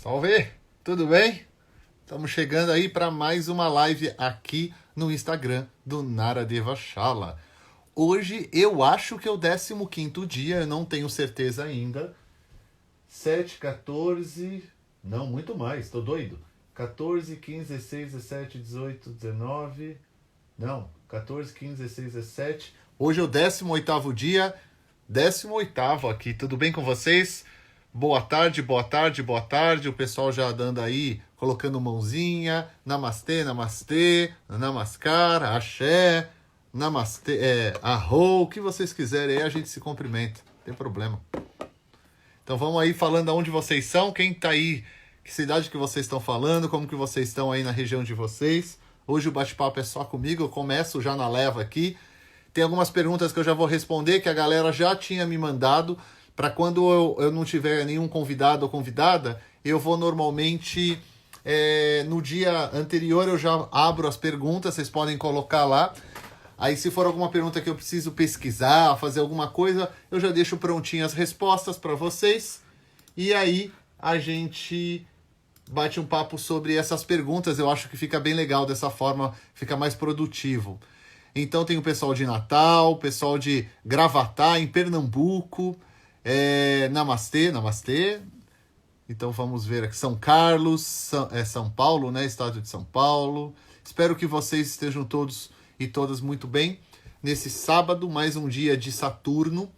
Salve! Tudo bem? Estamos chegando aí para mais uma live aqui no Instagram do Naradeva Shala. Hoje eu acho que é o 15º dia, eu não tenho certeza ainda. 7, 14... Não, muito mais, tô doido. 14, 15, 16, 17, 18, 19... Não, 14, 15, 16, 17... Hoje é o 18º dia, 18º aqui, tudo bem com vocês? Boa tarde, boa tarde, boa tarde. O pessoal já dando aí, colocando mãozinha. Namastê, namastê, namaskar, axé, namastê, arro, o que vocês quiserem aí, a gente se cumprimenta, não tem problema. Então vamos aí falando aonde vocês são, quem tá aí, que cidade que vocês estão falando, como que vocês estão aí na região de vocês. Hoje o bate-papo é só comigo, eu começo já na leva aqui. Tem algumas perguntas que eu já vou responder, que a galera já tinha me mandado. Para quando eu não tiver nenhum convidado ou convidada, eu vou normalmente, no dia anterior eu já abro as perguntas, vocês podem colocar lá. Aí se for alguma pergunta que eu preciso pesquisar, fazer alguma coisa, eu já deixo prontinho as respostas para vocês. E aí a gente bate um papo sobre essas perguntas, eu acho que fica bem legal dessa forma, fica mais produtivo. Então tem o pessoal de Natal, o pessoal de Gravatá, em Pernambuco... namastê, namastê. Então vamos ver aqui. São Carlos, São Paulo, né? Estado de São Paulo. Espero que vocês estejam todos e todas muito bem. Nesse sábado, mais um dia de Saturno.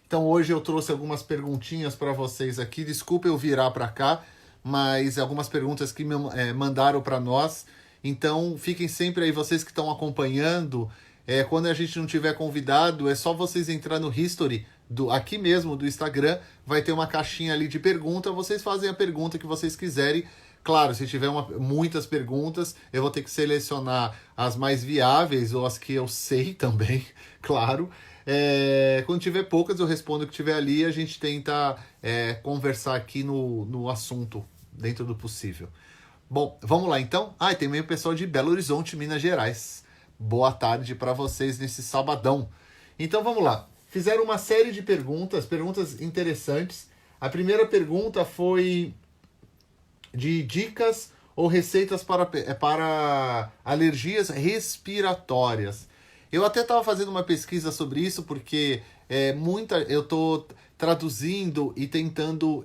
Então hoje eu trouxe algumas perguntinhas para vocês aqui. Desculpa eu virar para cá, mas algumas perguntas que me mandaram para nós. Então fiquem sempre aí, vocês que estão acompanhando. Quando a gente não tiver convidado, é só vocês entrar no History, aqui mesmo do Instagram, vai ter uma caixinha ali de pergunta, vocês fazem a pergunta que vocês quiserem. Claro, se tiver muitas perguntas, eu vou ter que selecionar as mais viáveis ou as que eu sei também, claro. Quando tiver poucas, eu respondo o que tiver ali e a gente tenta conversar aqui no assunto, dentro do possível. Bom, vamos lá então. E tem meio pessoal de Belo Horizonte, Minas Gerais. Boa tarde para vocês nesse sabadão. Então vamos lá. Fizeram uma série de perguntas interessantes. A primeira pergunta foi de dicas ou receitas para alergias respiratórias. Eu até estava fazendo uma pesquisa sobre isso, porque eu estou traduzindo e tentando,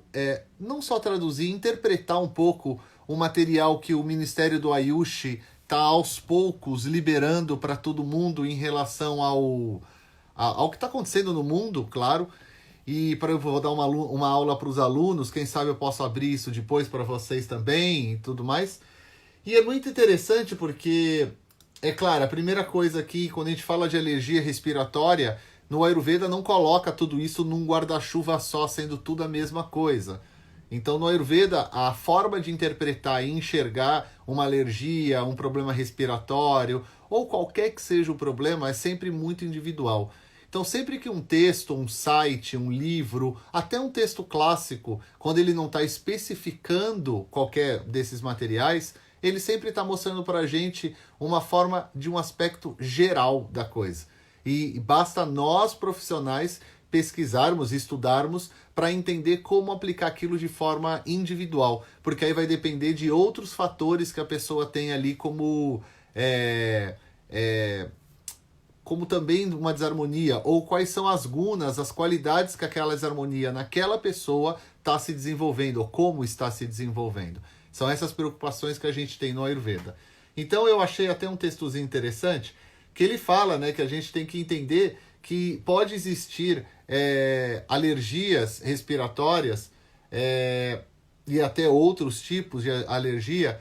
não só traduzir, interpretar um pouco o material que o Ministério do Ayush está aos poucos liberando para todo mundo em relação ao que está acontecendo no mundo, claro. E eu vou dar uma aula para os alunos, quem sabe eu posso abrir isso depois para vocês também e tudo mais. E é muito interessante porque, é claro, a primeira coisa aqui, quando a gente fala de alergia respiratória, no Ayurveda não coloca tudo isso num guarda-chuva só, sendo tudo a mesma coisa. Então, no Ayurveda, a forma de interpretar e enxergar uma alergia, um problema respiratório, ou qualquer que seja o problema, é sempre muito individual. Então, sempre que um texto, um site, um livro, até um texto clássico, quando ele não está especificando qualquer desses materiais, ele sempre está mostrando para a gente uma forma de um aspecto geral da coisa. E basta nós, profissionais, pesquisarmos, estudarmos para entender como aplicar aquilo de forma individual, porque aí vai depender de outros fatores que a pessoa tem ali como também uma desarmonia, ou quais são as gunas, as qualidades que aquela desarmonia naquela pessoa está se desenvolvendo, ou como está se desenvolvendo. São essas preocupações que a gente tem no Ayurveda. Então eu achei até um textozinho interessante, que ele fala, né, que a gente tem que entender que pode existir alergias respiratórias e até outros tipos de alergia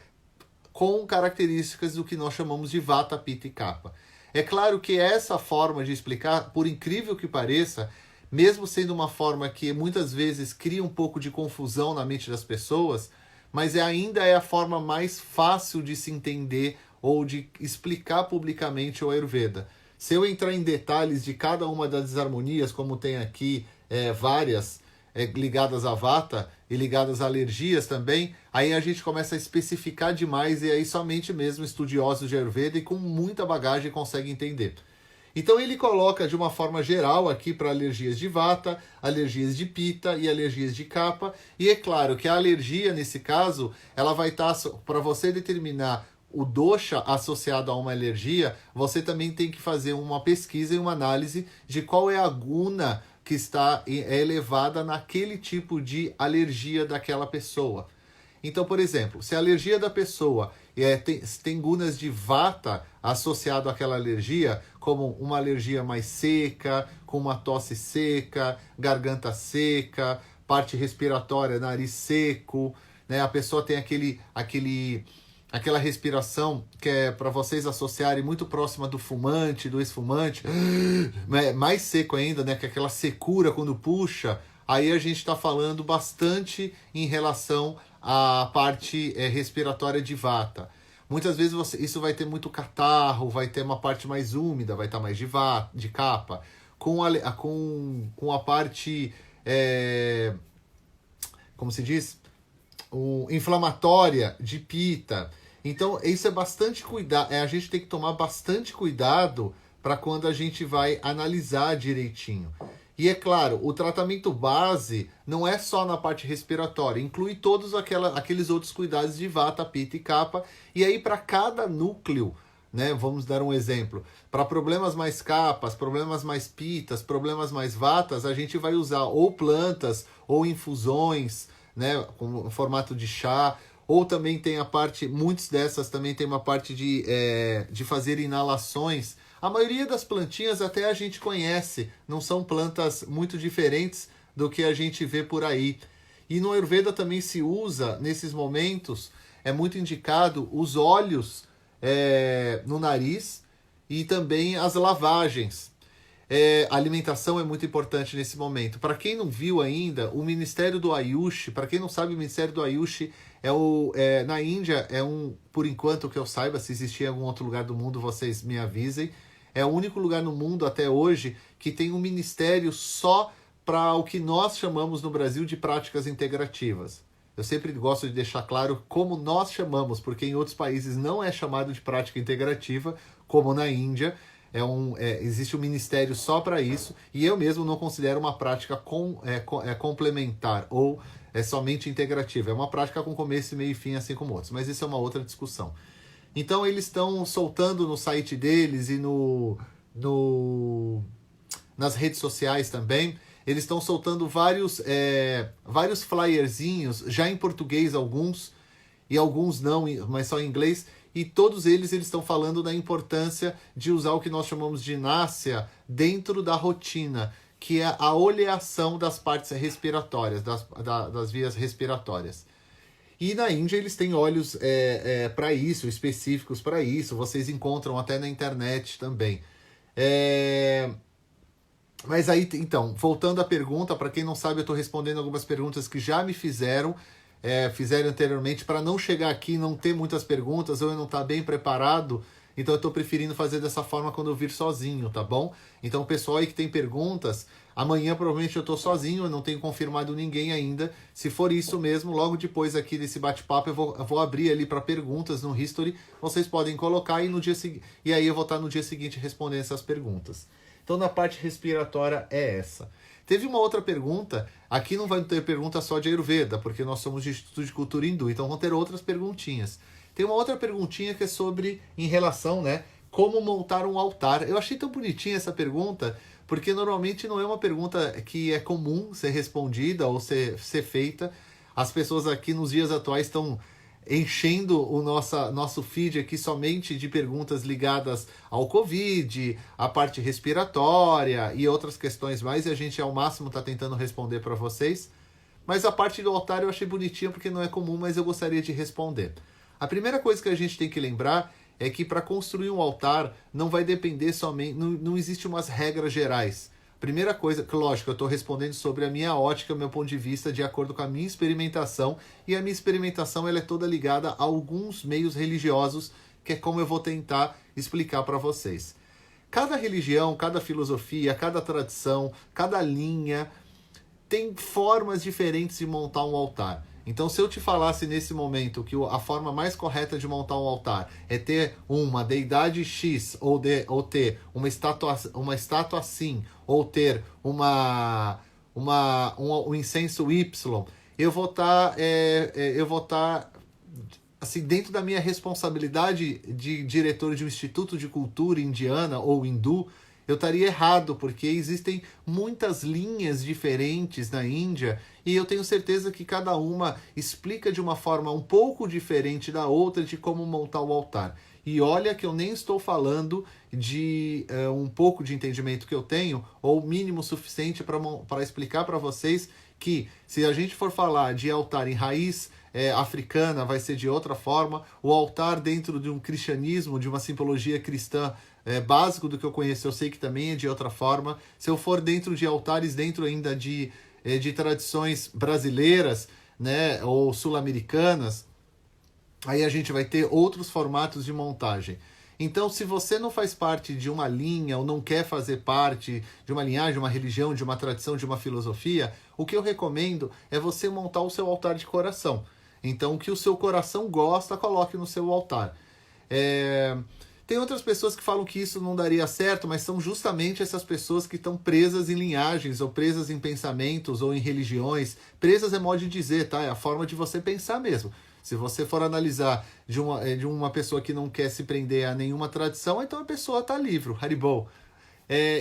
com características do que nós chamamos de Vata, Pitta e Kapha. É claro que essa forma de explicar, por incrível que pareça, mesmo sendo uma forma que muitas vezes cria um pouco de confusão na mente das pessoas, mas ainda é a forma mais fácil de se entender ou de explicar publicamente o Ayurveda. Se eu entrar em detalhes de cada uma das desarmonias, como tem aqui várias ligadas a Vata e ligadas a alergias também, aí a gente começa a especificar demais e aí somente mesmo estudiosos de Ayurveda e com muita bagagem conseguem entender. Então ele coloca de uma forma geral aqui para alergias de vata, alergias de pita e alergias de kapha. E é claro que a alergia, nesse caso, ela vai estar, para você determinar o dosha associado a uma alergia, você também tem que fazer uma pesquisa e uma análise de qual é a guna que está elevada naquele tipo de alergia daquela pessoa. Então, por exemplo, se a alergia da pessoa tem gunas de vata associado àquela alergia, como uma alergia mais seca, com uma tosse seca, garganta seca, parte respiratória, nariz seco, né? A pessoa tem aquela respiração que é para vocês associarem muito próxima do fumante, do ex-fumante, mais seco ainda, né? Que é aquela secura quando puxa. Aí a gente está falando bastante em relação à parte respiratória de vata. Muitas vezes isso vai ter muito catarro, vai ter uma parte mais úmida, vai estar mais de vata, de kapha. Com a parte, como se diz? Inflamatória de pita. Então, isso é bastante cuidado. A gente tem que tomar bastante cuidado para quando a gente vai analisar direitinho. E é claro, o tratamento base não é só na parte respiratória, inclui todos aqueles outros cuidados de vata, pita e kapha. E aí, para cada núcleo, né, vamos dar um exemplo, para problemas mais kaphas, problemas mais pitas, problemas mais vatas, a gente vai usar ou plantas ou infusões, né, com formato de chá, ou também tem a parte, muitas dessas também tem uma parte de fazer inalações. A maioria das plantinhas até a gente conhece, não são plantas muito diferentes do que a gente vê por aí. E no Ayurveda também se usa, nesses momentos, é muito indicado os óleos no nariz e também as lavagens. A alimentação é muito importante nesse momento. Para quem não viu ainda, o Ministério do Ayush, para quem não sabe, o Ministério do Ayush na Índia, por enquanto que eu saiba, se existir em algum outro lugar do mundo, vocês me avisem, é o único lugar no mundo até hoje que tem um ministério só para o que nós chamamos no Brasil de práticas integrativas. Eu sempre gosto de deixar claro como nós chamamos, porque em outros países não é chamado de prática integrativa, como na Índia. Existe um ministério só para isso, e eu mesmo não considero uma prática complementar ou somente integrativa. É uma prática com começo, meio e fim, assim como outros, mas isso é uma outra discussão. Então eles estão soltando no site deles e nas redes sociais também, eles estão soltando vários flyerzinhos, já em português alguns, e alguns não, mas só em inglês, e todos eles estão falando da importância de usar o que nós chamamos de náusea dentro da rotina, que é a oleação das partes respiratórias, das vias respiratórias. E na Índia eles têm óleos para isso, específicos para isso, vocês encontram até na internet também. Mas aí, então, voltando à pergunta, para quem não sabe, eu estou respondendo algumas perguntas que já me fizeram anteriormente, para não chegar aqui e não ter muitas perguntas, ou eu não estar bem preparado, então eu estou preferindo fazer dessa forma quando eu vir sozinho, tá bom? Então o pessoal aí que tem perguntas, amanhã provavelmente eu estou sozinho, eu não tenho confirmado ninguém ainda. Se for isso mesmo, logo depois aqui desse bate-papo eu vou abrir ali para perguntas no History, vocês podem colocar e aí eu vou estar no dia seguinte respondendo essas perguntas. Então na parte respiratória é essa. Teve uma outra pergunta, aqui não vai ter pergunta só de Ayurveda, porque nós somos de Instituto de Cultura Hindu, então vão ter outras perguntinhas. Tem uma outra perguntinha que é em relação, né, como montar um altar. Eu achei tão bonitinha essa pergunta, porque normalmente não é uma pergunta que é comum ser respondida ou ser feita. As pessoas aqui nos dias atuais estão enchendo o nosso feed aqui somente de perguntas ligadas ao Covid, à parte respiratória e outras questões mais, e a gente ao máximo está tentando responder para vocês. Mas a parte do altar eu achei bonitinha porque não é comum, mas eu gostaria de responder. A primeira coisa que a gente tem que lembrar é que para construir um altar não vai depender somente, não existe umas regras gerais. Primeira coisa, que lógico, eu estou respondendo sobre a minha ótica, meu ponto de vista, de acordo com a minha experimentação, e a minha experimentação ela é toda ligada a alguns meios religiosos, que é como eu vou tentar explicar para vocês. Cada religião, cada filosofia, cada tradição, cada linha tem formas diferentes de montar um altar. Então, se eu te falasse nesse momento que a forma mais correta de montar um altar é ter uma deidade X, ou ter uma estátua assim, ou ter um incenso Y, eu vou estar assim, dentro da minha responsabilidade de diretor de um instituto de cultura indiana ou hindu, eu estaria errado, porque existem muitas linhas diferentes na Índia e eu tenho certeza que cada uma explica de uma forma um pouco diferente da outra de como montar o altar. E olha que eu nem estou falando de um pouco de entendimento que eu tenho, ou o mínimo suficiente para explicar para vocês que se a gente for falar de altar em raiz africana, vai ser de outra forma. O altar dentro de um cristianismo, de uma simbologia cristã básico do que eu conheço, eu sei que também é de outra forma. Se eu for dentro de altares, dentro ainda de tradições brasileiras, né, ou sul-americanas, aí a gente vai ter outros formatos de montagem. Então, se você não faz parte de uma linha ou não quer fazer parte de uma linhagem, de uma religião, de uma tradição, de uma filosofia, o que eu recomendo é você montar o seu altar de coração. Então, o que o seu coração gosta, coloque no seu altar. Tem outras pessoas que falam que isso não daria certo, mas são justamente essas pessoas que estão presas em linhagens, ou presas em pensamentos, ou em religiões. Presas é modo de dizer, tá? É a forma de você pensar mesmo. Se você for analisar de uma pessoa que não quer se prender a nenhuma tradição, então a pessoa está livre, Haribol.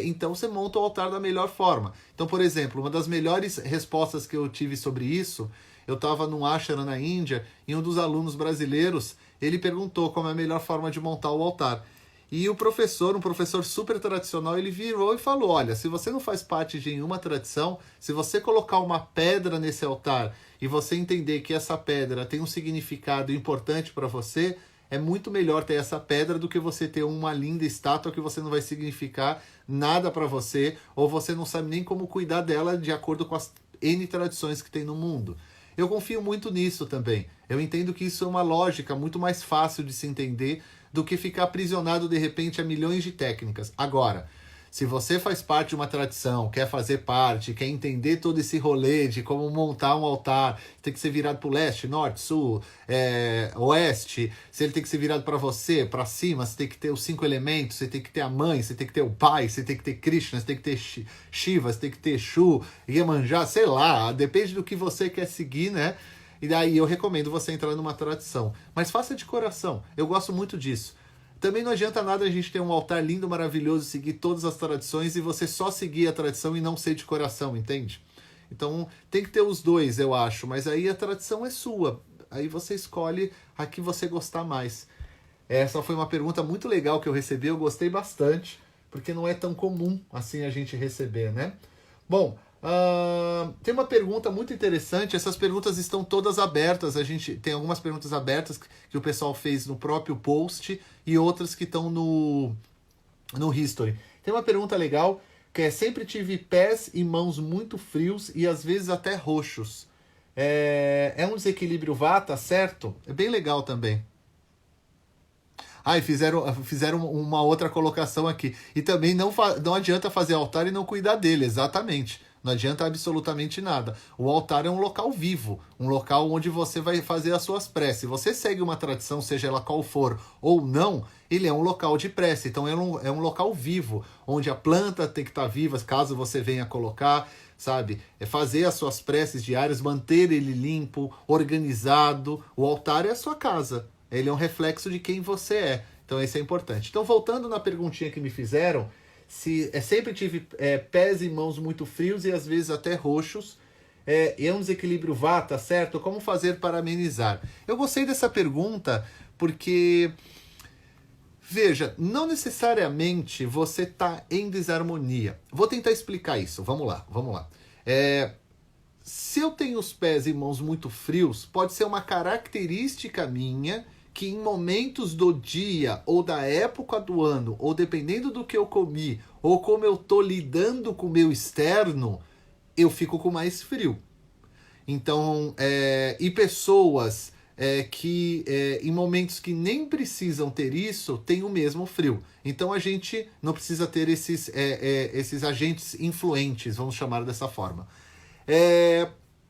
Então você monta o altar da melhor forma. Então, por exemplo, uma das melhores respostas que eu tive sobre isso, eu estava num ashram na Índia, e um dos alunos brasileiros, ele perguntou como é a melhor forma de montar o altar. E o professor, um professor super tradicional, ele virou e falou, olha, se você não faz parte de nenhuma tradição, se você colocar uma pedra nesse altar e você entender que essa pedra tem um significado importante para você, é muito melhor ter essa pedra do que você ter uma linda estátua que você não vai significar nada para você, ou você não sabe nem como cuidar dela de acordo com as N tradições que tem no mundo. Eu confio muito nisso também. Eu entendo que isso é uma lógica muito mais fácil de se entender do que ficar aprisionado de repente a milhões de técnicas. Agora, se você faz parte de uma tradição, quer fazer parte, quer entender todo esse rolê de como montar um altar, tem que ser virado para o leste, norte, sul, oeste, se ele tem que ser virado para você, para cima, você tem que ter os 5 elementos, você tem que ter a mãe, você tem que ter o pai, você tem que ter Krishna, você tem que ter Shiva, você tem que ter Shu, Iemanjá, sei lá, depende do que você quer seguir, né? E daí eu recomendo você entrar numa tradição. Mas faça de coração, eu gosto muito disso. Também não adianta nada a gente ter um altar lindo, maravilhoso, seguir todas as tradições e você só seguir a tradição e não ser de coração, entende? Então tem que ter os dois, eu acho, mas aí a tradição é sua. Aí você escolhe a que você gostar mais. Essa foi uma pergunta muito legal que eu recebi, eu gostei bastante, porque não é tão comum assim a gente receber, né? Bom, tem uma pergunta muito interessante, essas perguntas estão todas abertas, a gente tem algumas perguntas abertas que o pessoal fez no próprio post e outras que estão no History. Tem uma pergunta legal que é: sempre tive pés e mãos muito frios e às vezes até roxos. É um desequilíbrio vata, certo? É bem legal também. E fizeram uma outra colocação aqui. E também não adianta fazer altar e não cuidar dele, exatamente. Não adianta absolutamente nada. O altar é um local vivo, um local onde você vai fazer as suas preces. Se você segue uma tradição, seja ela qual for ou não, ele é um local de prece. Então é um local vivo, onde a planta tem que estar viva, caso você venha colocar, sabe? É fazer as suas preces diárias, manter ele limpo, organizado. O altar é a sua casa. Ele é um reflexo de quem você é. Então isso é importante. Então, voltando na perguntinha que me fizeram, se sempre tive pés e mãos muito frios e às vezes até roxos, é um desequilíbrio vata, certo? Como fazer para amenizar? Eu gostei dessa pergunta porque, veja, não necessariamente você está em desarmonia. Vou tentar explicar isso. Vamos lá. Se eu tenho os pés e mãos muito frios, pode ser uma característica minha que em momentos do dia ou da época do ano, ou dependendo do que eu comi, ou como eu estou lidando com o meu externo, eu fico com mais frio. Então, e pessoas que em momentos que nem precisam ter isso, têm o mesmo frio. Então a gente não precisa ter esses agentes influentes, vamos chamar dessa forma.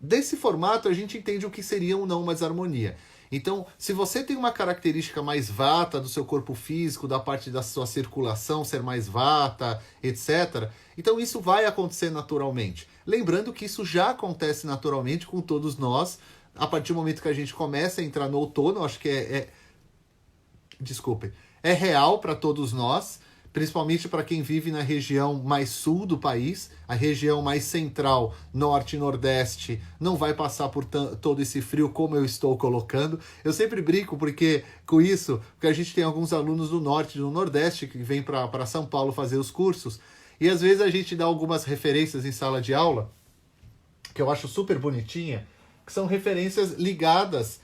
desse formato a gente entende o que seria ou não uma desarmonia. Então, se você tem uma característica mais vata do seu corpo físico, da parte da sua circulação ser mais vata, etc., então isso vai acontecer naturalmente. Lembrando que isso já acontece naturalmente com todos nós, a partir do momento que a gente começa a entrar no outono, acho que desculpem, é real para todos nós, principalmente para quem vive na região mais sul do país, a região mais central, norte e nordeste, não vai passar por todo esse frio como eu estou colocando. Eu sempre brinco com isso, porque a gente tem alguns alunos do norte e do nordeste que vêm para São Paulo fazer os cursos, e às vezes a gente dá algumas referências em sala de aula, que eu acho super bonitinha, que são referências ligadas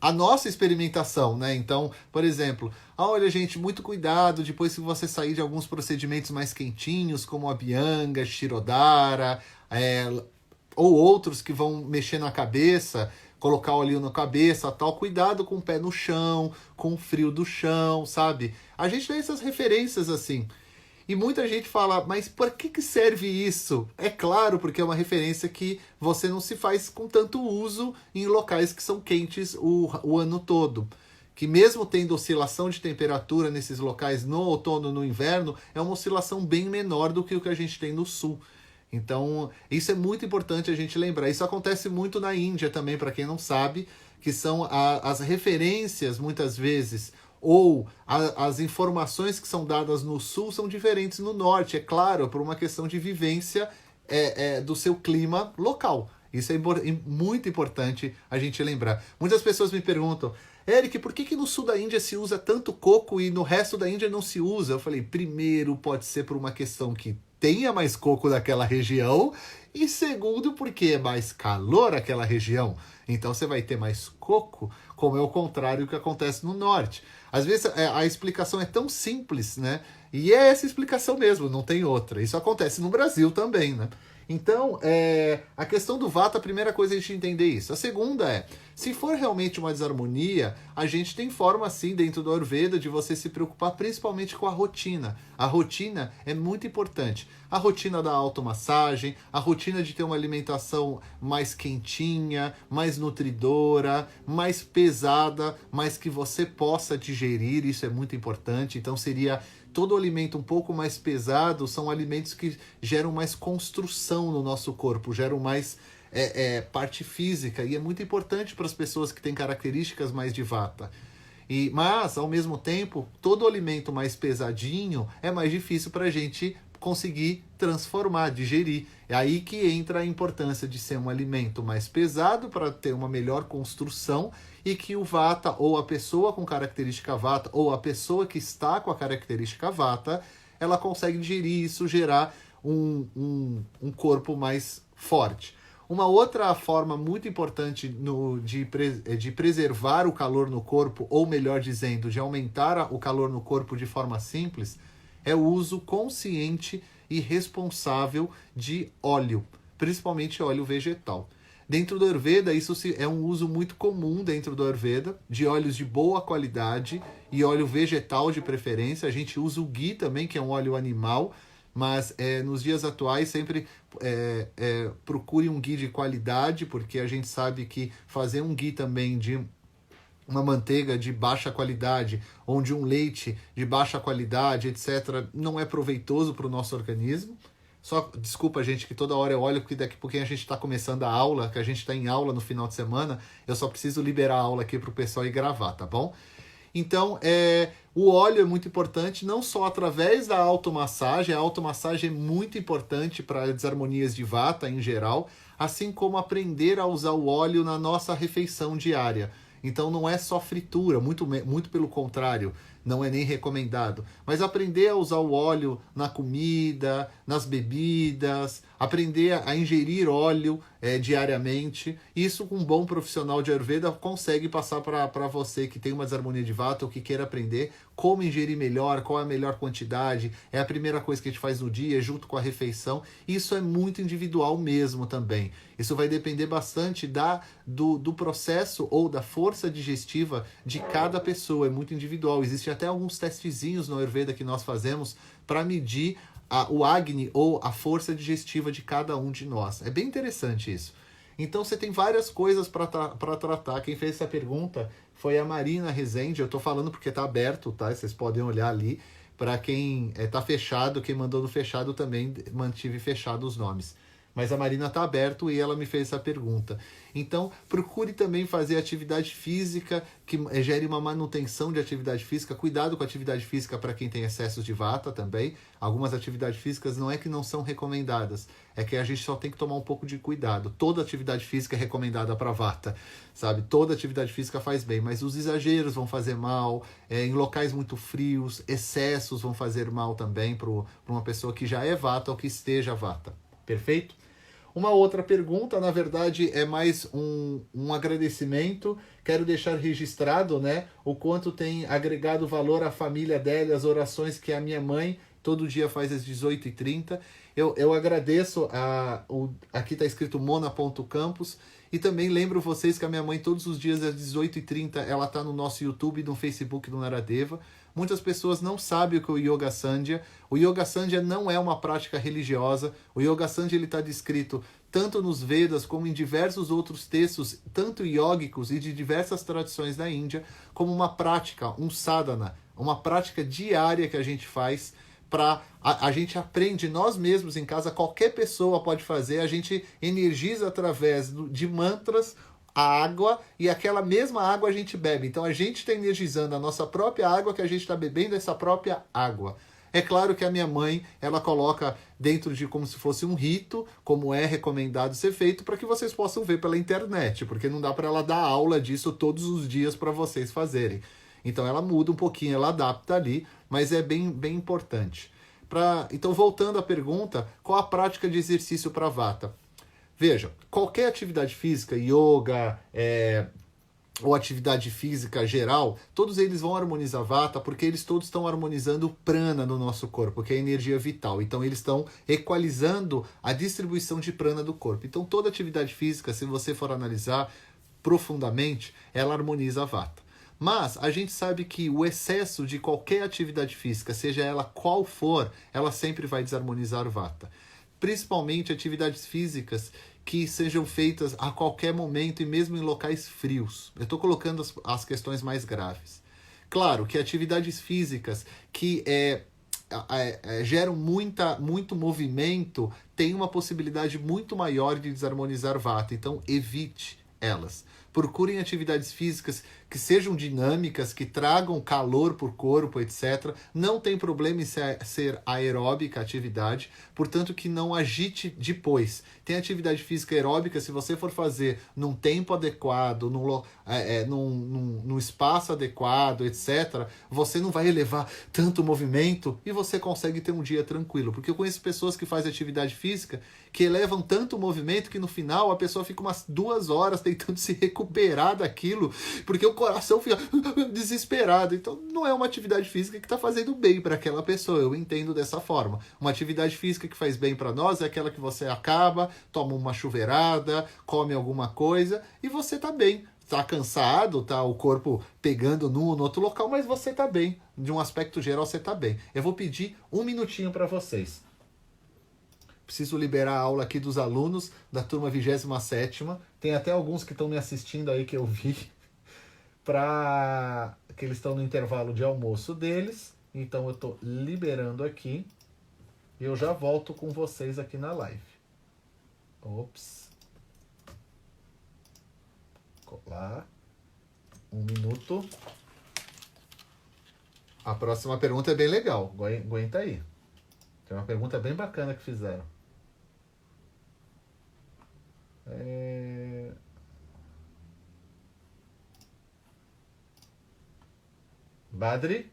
a nossa experimentação, né? Então, por exemplo, olha, gente, muito cuidado depois que você sair de alguns procedimentos mais quentinhos, como a Bianga, Shirodara, ou outros que vão mexer na cabeça, colocar óleo na cabeça, tal. Cuidado com o pé no chão, com o frio do chão, sabe? A gente tem essas referências assim. E muita gente fala, mas por que serve isso? É claro, porque é uma referência que você não se faz com tanto uso em locais que são quentes o ano todo. Que mesmo tendo oscilação de temperatura nesses locais no outono e no inverno, é uma oscilação bem menor do que o que a gente tem no sul. Então, isso é muito importante a gente lembrar. Isso acontece muito na Índia também, para quem não sabe, que são as referências, muitas vezes, ou as informações que são dadas no sul são diferentes no norte, é claro, por uma questão de vivência do seu clima local. Isso é muito importante a gente lembrar. Muitas pessoas me perguntam, Eric, por que no sul da Índia se usa tanto coco e no resto da Índia não se usa? Eu falei, primeiro pode ser por uma questão que tenha mais coco naquela região, e segundo, porque é mais calor aquela região. Então você vai ter mais coco, como é o contrário que acontece no norte. Às vezes a explicação é tão simples, né? E é essa explicação mesmo, não tem outra. Isso acontece no Brasil também, né? Então, a questão do vata, a primeira coisa é a gente entender isso. A segunda se for realmente uma desarmonia, a gente tem forma, sim, dentro do Ayurveda, de você se preocupar principalmente com a rotina. A rotina é muito importante. A rotina da automassagem, a rotina de ter uma alimentação mais quentinha, mais nutridora, mais pesada, mas que você possa digerir, isso é muito importante. Então, seria todo alimento um pouco mais pesado, são alimentos que geram mais construção no nosso corpo, geram mais parte física, e é muito importante para as pessoas que têm características mais de vata. Mas, ao mesmo tempo, todo alimento mais pesadinho é mais difícil para a gente conseguir transformar, digerir. É aí que entra a importância de ser um alimento mais pesado para ter uma melhor construção, e que o vata, ou a pessoa com característica vata, ou a pessoa que está com a característica vata, ela consegue digerir isso, gerar um corpo mais forte. Uma outra forma muito importante de preservar o calor no corpo, ou melhor dizendo, de aumentar o calor no corpo de forma simples, é o uso consciente e responsável de óleo, principalmente óleo vegetal. Dentro do Ayurveda, isso é um uso muito comum dentro do Ayurveda, de óleos de boa qualidade e óleo vegetal de preferência. A gente usa o ghee também, que é um óleo animal, mas nos dias atuais sempre procure um ghee de qualidade, porque a gente sabe que fazer um ghee também de uma manteiga de baixa qualidade ou de um leite de baixa qualidade, etc., não é proveitoso para o nosso organismo. Só desculpa, gente, que toda hora eu olho, porque daqui a pouquinho a gente está começando a aula, que a gente está em aula no final de semana, eu só preciso liberar a aula aqui para o pessoal ir gravar, tá bom? Então, o óleo é muito importante, não só através da automassagem, a automassagem é muito importante para desarmonias de vata em geral, assim como aprender a usar o óleo na nossa refeição diária. Então não é só fritura, muito pelo contrário, não é nem recomendado. Mas aprender a usar o óleo na comida, nas bebidas, aprender a ingerir óleo diariamente. Isso um bom profissional de Ayurveda consegue passar para você que tem uma desarmonia de vata ou que queira aprender como ingerir melhor, qual é a melhor quantidade. É a primeira coisa que a gente faz no dia, junto com a refeição. Isso é muito individual mesmo também. Isso vai depender bastante do processo ou da força digestiva de cada pessoa. É muito individual. Existem até alguns testezinhos no Ayurveda que nós fazemos para medir o Agni ou a força digestiva de cada um de nós. É bem interessante isso. Então você tem várias coisas para tratar. Quem fez essa pergunta foi a Marina Rezende. Eu estou falando porque está aberto, tá? Vocês podem olhar ali. Para quem está fechado, quem mandou no fechado também mantive fechado os nomes. Mas a Marina está aberto e ela me fez essa pergunta. Então, procure também fazer atividade física que gere uma manutenção de atividade física. Cuidado com a atividade física para quem tem excessos de vata também. Algumas atividades físicas não é que não são recomendadas, é que a gente só tem que tomar um pouco de cuidado. Toda atividade física é recomendada para vata, sabe? Toda atividade física faz bem, mas os exageros vão fazer mal, em locais muito frios, excessos vão fazer mal também para uma pessoa que já é vata ou que esteja vata. Perfeito? Uma outra pergunta, na verdade, é mais um agradecimento. Quero deixar registrado, né, o quanto tem agregado valor à família dela, as orações que a minha mãe todo dia faz às 18h30. Eu agradeço, aqui está escrito mona.campos, e também lembro vocês que a minha mãe todos os dias às 18h30 ela está no nosso YouTube e no Facebook do Naradeva. Muitas pessoas não sabem o que é o Yoga Sandhya. O Yoga Sandhya não é uma prática religiosa. O Yoga Sandhya está descrito tanto nos Vedas como em diversos outros textos, tanto yógicos e de diversas tradições da Índia, como uma prática, um sadhana, uma prática diária que a gente faz a gente aprende nós mesmos em casa, qualquer pessoa pode fazer, a gente energiza através de mantras a água, e aquela mesma água a gente bebe. Então a gente está energizando a nossa própria água, que a gente está bebendo essa própria água. É claro que a minha mãe, ela coloca dentro de como se fosse um rito, como é recomendado ser feito, para que vocês possam ver pela internet, porque não dá para ela dar aula disso todos os dias para vocês fazerem. Então ela muda um pouquinho, ela adapta ali, mas é bem, bem importante. Então, voltando à pergunta, qual a prática de exercício para vata? Veja, qualquer atividade física, yoga, ou atividade física geral, todos eles vão harmonizar vata, porque eles todos estão harmonizando o prana no nosso corpo, que é a energia vital. Então eles estão equalizando a distribuição de prana do corpo. Então toda atividade física, se você for analisar profundamente, ela harmoniza a vata. Mas a gente sabe que o excesso de qualquer atividade física, seja ela qual for, ela sempre vai desarmonizar o vata. Principalmente atividades físicas que sejam feitas a qualquer momento e mesmo em locais frios. Eu estou colocando as questões mais graves. Claro que atividades físicas que geram muito movimento têm uma possibilidade muito maior de desarmonizar vata, então evite elas. Procurem atividades físicas que sejam dinâmicas, que tragam calor para o corpo, etc. Não tem problema em ser aeróbica a atividade, portanto que não agite depois. Tem atividade física aeróbica, se você for fazer num tempo adequado, num espaço adequado, etc., você não vai elevar tanto movimento e você consegue ter um dia tranquilo. Porque eu conheço pessoas que fazem atividade física que elevam tanto movimento que no final a pessoa fica umas 2 horas tentando se recuperar daquilo, porque o coração fica desesperado. Então não é uma atividade física que está fazendo bem para aquela pessoa. Eu entendo dessa forma. Uma atividade física que faz bem para nós é aquela que você acaba, toma uma chuveirada, come alguma coisa e você tá bem. Tá cansado, tá o corpo pegando num ou no outro local, mas você tá bem. De um aspecto geral, você tá bem. Eu vou pedir 1 minutinho para vocês. Preciso liberar a aula aqui dos alunos da turma 27ª. Tem até alguns que estão me assistindo aí que eu vi, que eles estão no intervalo de almoço deles. Então eu estou liberando aqui e eu já volto com vocês aqui na live. Ops. Colar. 1 minuto. A próxima pergunta é bem legal. Aguenta aí. Tem uma pergunta bem bacana que fizeram. Badri?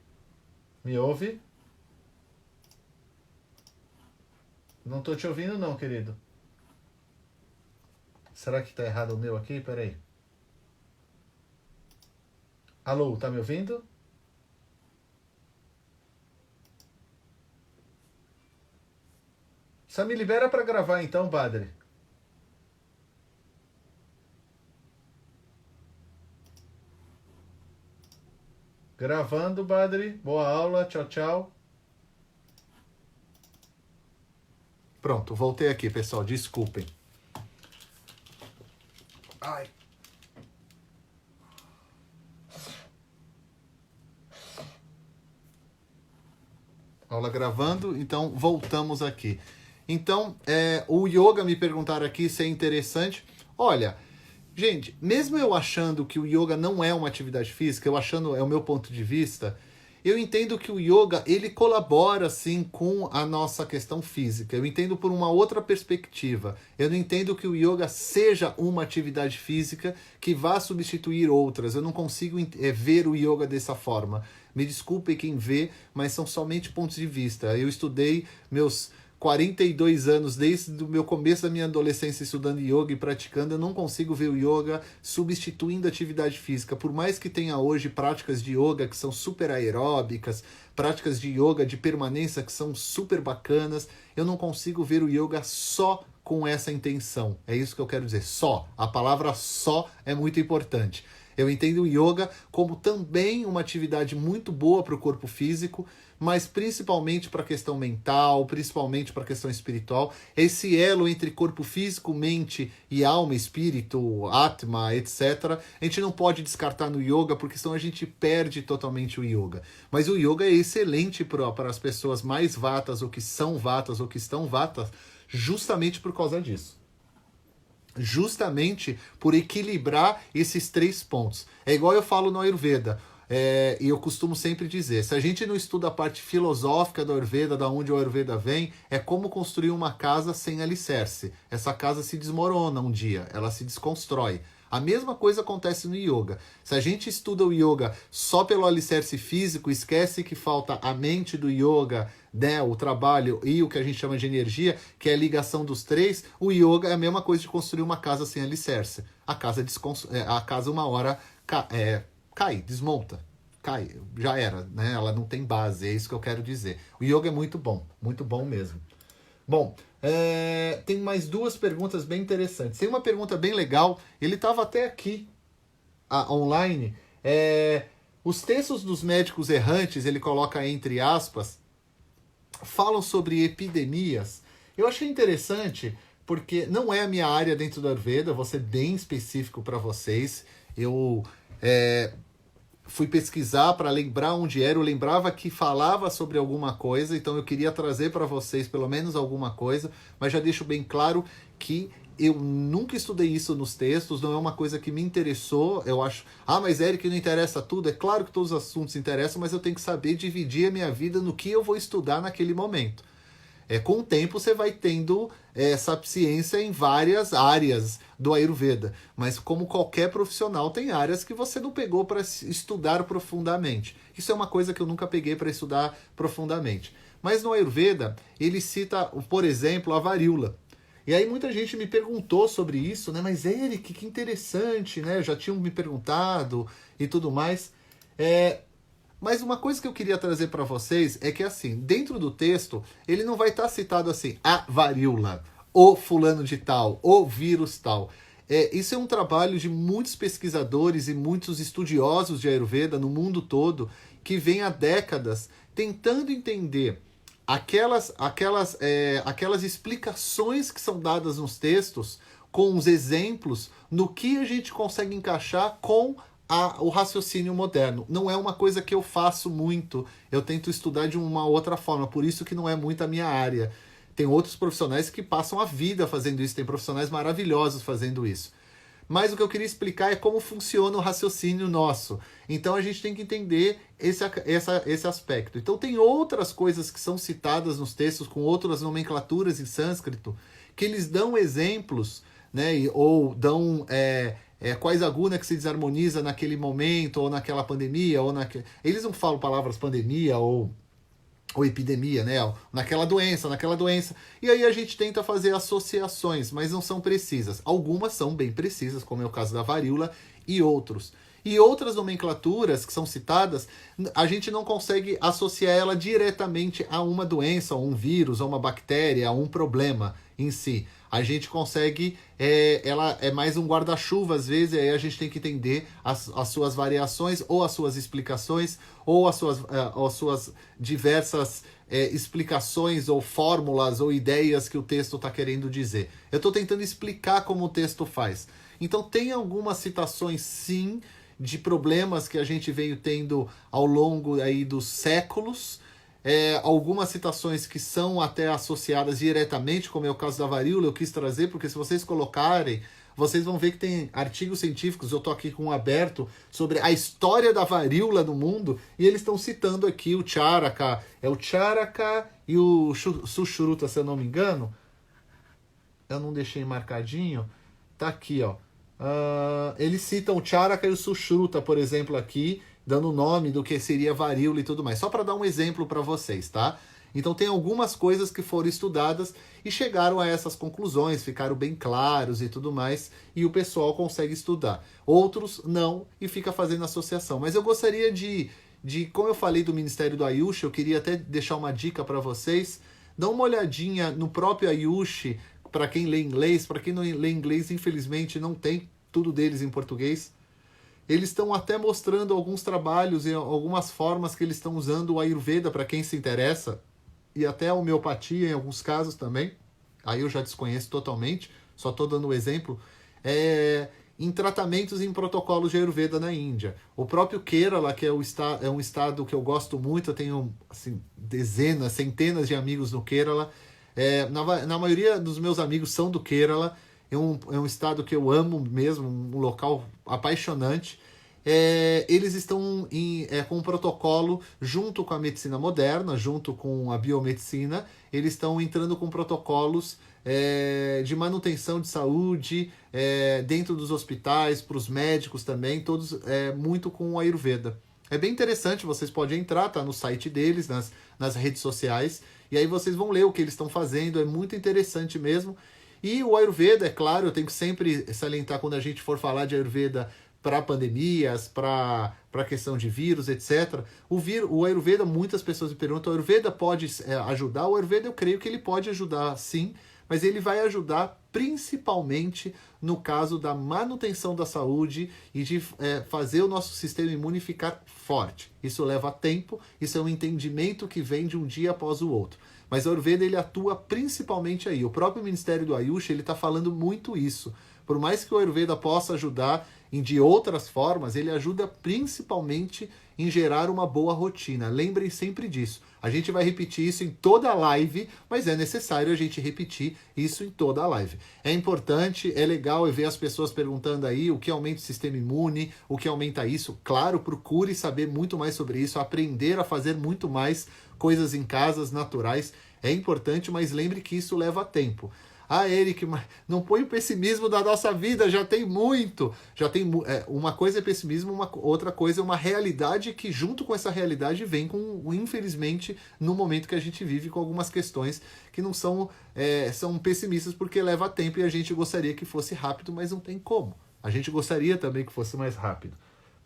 Me ouve? Não tô te ouvindo não, querido. Será que tá errado o meu aqui? Peraí. Alô, tá me ouvindo? Só me libera para gravar então, Badri. Gravando, Badri. Boa aula. Tchau, tchau. Pronto, voltei aqui, pessoal, desculpem. Ai. Aula gravando, então voltamos aqui. Então, o yoga, me perguntaram aqui se é interessante. Olha, gente, mesmo eu achando que o yoga não é uma atividade física, eu achando, é o meu ponto de vista, eu entendo que o yoga, ele colabora, sim, com a nossa questão física. Eu entendo por uma outra perspectiva. Eu não entendo que o yoga seja uma atividade física que vá substituir outras. Eu não consigo ver o yoga dessa forma. Me desculpe quem vê, mas são somente pontos de vista. Eu estudei meus 42 anos, desde o meu começo da minha adolescência estudando yoga e praticando, eu não consigo ver o yoga substituindo a atividade física. Por mais que tenha hoje práticas de yoga que são super aeróbicas, práticas de yoga de permanência que são super bacanas, eu não consigo ver o yoga só com essa intenção. É isso que eu quero dizer, só. A palavra só é muito importante. Eu entendo o yoga como também uma atividade muito boa para o corpo físico, mas principalmente para a questão mental, principalmente para a questão espiritual. Esse elo entre corpo físico, mente e alma, espírito, atma, etc. A gente não pode descartar no yoga, porque senão a gente perde totalmente o yoga. Mas o yoga é excelente para as pessoas mais vatas, ou que são vatas, ou que estão vatas, justamente por causa disso. Justamente por equilibrar esses 3 pontos. É igual eu falo no Ayurveda, e eu costumo sempre dizer, se a gente não estuda a parte filosófica do Ayurveda, da onde o Ayurveda vem, é como construir uma casa sem alicerce. Essa casa se desmorona um dia, ela se desconstrói. A mesma coisa acontece no yoga. Se a gente estuda o yoga só pelo alicerce físico, esquece que falta a mente do yoga, né, o trabalho e o que a gente chama de energia, que é a ligação dos 3, o yoga é a mesma coisa de construir uma casa sem alicerce. A casa uma hora cai, desmonta, cai, já era, né? Ela não tem base, é isso que eu quero dizer. O yoga é muito bom mesmo. Bom, tem mais 2 perguntas bem interessantes. Tem uma pergunta bem legal, ele estava até aqui online. Os textos dos médicos errantes, ele coloca entre aspas, falam sobre epidemias. Eu achei interessante, porque não é a minha área dentro do Ayurveda, vou ser bem específico para vocês. Eu fui pesquisar para lembrar onde era, eu lembrava que falava sobre alguma coisa, então eu queria trazer para vocês pelo menos alguma coisa, mas já deixo bem claro que eu nunca estudei isso nos textos, não é uma coisa que me interessou. Eu acho, mas Eric, não interessa tudo? É claro que todos os assuntos interessam, mas eu tenho que saber dividir a minha vida no que eu vou estudar naquele momento. Com o tempo você vai tendo sapiência em várias áreas do Ayurveda, mas como qualquer profissional tem áreas que você não pegou para estudar profundamente. Isso é uma coisa que eu nunca peguei para estudar profundamente. Mas no Ayurveda ele cita, por exemplo, a varíola. E aí muita gente me perguntou sobre isso, né? Mas Eric, que interessante, né? Já tinham me perguntado e tudo mais. Mas uma coisa que eu queria trazer para vocês é que, assim, dentro do texto, ele não vai estar citado assim, a varíola, o fulano de tal, o vírus tal. Isso é um trabalho de muitos pesquisadores e muitos estudiosos de Ayurveda no mundo todo, que vem há décadas tentando entender aquelas explicações que são dadas nos textos, com os exemplos, no que a gente consegue encaixar com o raciocínio moderno. Não é uma coisa que eu faço muito, eu tento estudar de uma outra forma, por isso que não é muito a minha área. Tem outros profissionais que passam a vida fazendo isso, tem profissionais maravilhosos fazendo isso. Mas o que eu queria explicar é como funciona o raciocínio nosso. Então a gente tem que entender esse aspecto. Então tem outras coisas que são citadas nos textos com outras nomenclaturas em sânscrito, que eles dão exemplos, né, ou dão quais a guna que se desarmoniza naquele momento, ou naquela pandemia, ou eles não falam palavras pandemia ou epidemia, né? Naquela doença. E aí a gente tenta fazer associações, mas não são precisas. Algumas são bem precisas, como é o caso da varíola, e outros. E outras nomenclaturas que são citadas, a gente não consegue associar ela diretamente a uma doença, a um vírus, a uma bactéria, a um problema em si. a gente consegue, ela é mais um guarda-chuva às vezes, e aí a gente tem que entender as suas variações, ou as suas explicações, ou as suas diversas explicações, ou fórmulas, ou ideias que o texto está querendo dizer. Eu estou tentando explicar como o texto faz. Então tem algumas citações, sim, de problemas que a gente veio tendo ao longo aí dos séculos, algumas citações que são até associadas diretamente, como é o caso da varíola, eu quis trazer, porque se vocês colocarem, vocês vão ver que tem artigos científicos, eu estou aqui com um aberto, sobre a história da varíola no mundo, e eles estão citando aqui o Charaka, o Charaka e o Sushruta, se eu não me engano, eu não deixei marcadinho, tá aqui, ó. Eles citam o Charaka e o Sushruta, por exemplo, aqui, dando o nome do que seria varíola e tudo mais. Só para dar um exemplo para vocês, tá? Então tem algumas coisas que foram estudadas e chegaram a essas conclusões, ficaram bem claros e tudo mais, e o pessoal consegue estudar. Outros não, e fica fazendo associação. Mas eu gostaria como eu falei do Ministério do Ayush, eu queria até deixar uma dica para vocês. Dá uma olhadinha no próprio Ayush, para quem lê inglês. Para quem não lê inglês, infelizmente não tem tudo deles em português. Eles estão até mostrando alguns trabalhos e algumas formas que eles estão usando o Ayurveda para quem se interessa, e até a homeopatia em alguns casos também. Aí eu já desconheço totalmente, só estou dando um exemplo. Em tratamentos e em protocolos de Ayurveda na Índia. O próprio Kerala, que é um estado que eu gosto muito, eu tenho assim, dezenas, centenas de amigos no Kerala. Na maioria dos meus amigos são do Kerala. É um estado que eu amo mesmo, um local apaixonante. Eles estão com um protocolo junto com a medicina moderna, junto com a biomedicina. Eles estão entrando com protocolos de manutenção de saúde dentro dos hospitais, para os médicos também, todos muito com o Ayurveda. É bem interessante, vocês podem entrar, tá no site deles, nas redes sociais, e aí vocês vão ler o que eles estão fazendo, é muito interessante mesmo. E o Ayurveda, é claro, eu tenho que sempre salientar quando a gente for falar de Ayurveda para pandemias, para questão de vírus, etc. O Ayurveda, muitas pessoas me perguntam, o Ayurveda pode ajudar? O Ayurveda eu creio que ele pode ajudar sim, mas ele vai ajudar principalmente no caso da manutenção da saúde e de fazer o nosso sistema imune ficar forte. Isso leva tempo, isso é um entendimento que vem de um dia após o outro. Mas o Ayurveda ele atua principalmente aí. O próprio Ministério do Ayush ele está falando muito isso. Por mais que o Ayurveda possa ajudar de outras formas, ele ajuda principalmente em gerar uma boa rotina. Lembrem sempre disso. A gente vai repetir isso em toda a live, mas é necessário a gente repetir isso em toda a live. É importante, é legal ver as pessoas perguntando aí o que aumenta o sistema imune, o que aumenta isso. Claro, procure saber muito mais sobre isso, aprender a fazer muito mais coisas em casas naturais. É importante, mas lembre que isso leva tempo. Eric, não põe o pessimismo da nossa vida, já tem muito. Uma coisa é pessimismo, outra coisa é uma realidade que junto com essa realidade vem infelizmente, no momento que a gente vive com algumas questões que não são pessimistas porque leva tempo e a gente gostaria que fosse rápido, mas não tem como. A gente gostaria também que fosse mais rápido,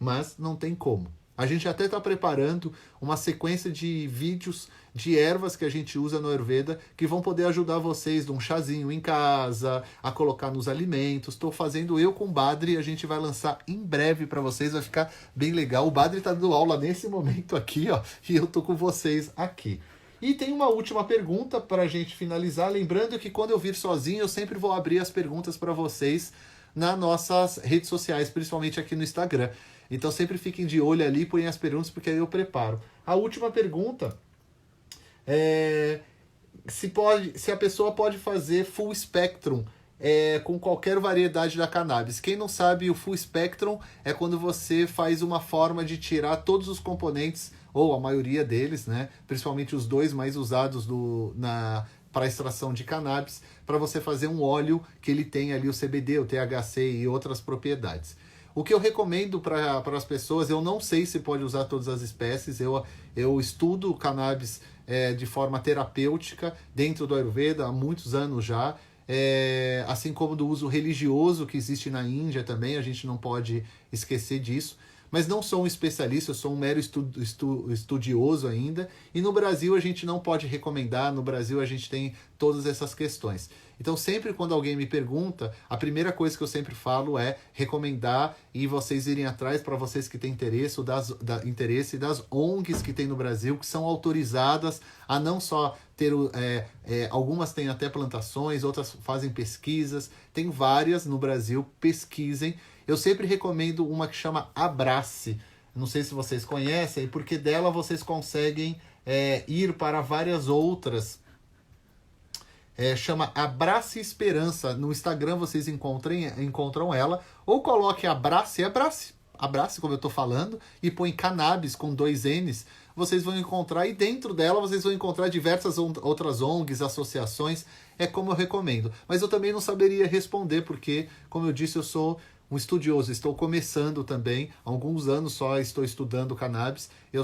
mas não tem como. A gente até está preparando uma sequência de vídeos de ervas que a gente usa no Ayurveda que vão poder ajudar vocês de um chazinho em casa, a colocar nos alimentos. Estou fazendo eu com o Badri, a gente vai lançar em breve para vocês, vai ficar bem legal. O Badri está dando aula nesse momento aqui, ó, e eu tô com vocês aqui. E tem uma última pergunta para a gente finalizar, lembrando que quando eu vir sozinho eu sempre vou abrir as perguntas para vocês nas nossas redes sociais, principalmente aqui no Instagram. Então sempre fiquem de olho ali, põem as perguntas, porque aí eu preparo. A última pergunta é se a pessoa pode fazer full spectrum com qualquer variedade da cannabis. Quem não sabe, o full spectrum é quando você faz uma forma de tirar todos os componentes, ou a maioria deles, né? Principalmente os dois mais usados para extração de cannabis, para você fazer um óleo que ele tem ali o CBD, o THC e outras propriedades. O que eu recomendo para as pessoas, eu não sei se pode usar todas as espécies, eu estudo cannabis de forma terapêutica dentro do Ayurveda há muitos anos já, assim como do uso religioso que existe na Índia também, a gente não pode esquecer disso. Mas não sou um especialista, eu sou um mero estudioso ainda. E no Brasil a gente não pode recomendar, no Brasil a gente tem todas essas questões. Então, sempre quando alguém me pergunta, a primeira coisa que eu sempre falo é recomendar e vocês irem atrás, para vocês que têm interesse, interesse das ONGs que tem no Brasil, que são autorizadas a não só ter... algumas têm até plantações, outras fazem pesquisas, tem várias no Brasil, pesquisem. Eu sempre recomendo uma que chama Abrace. Não sei se vocês conhecem, porque dela vocês conseguem ir para várias outras. Chama Abrace Esperança. No Instagram vocês encontram ela. Ou coloque Abrace, como eu estou falando, e põe cannabis com 2 N's. Vocês vão encontrar, e dentro dela vocês vão encontrar diversas outras ONGs, associações. É como eu recomendo. Mas eu também não saberia responder, porque, como eu disse, eu sou um estudioso. Estou começando também. Há alguns anos só estou estudando cannabis. Eu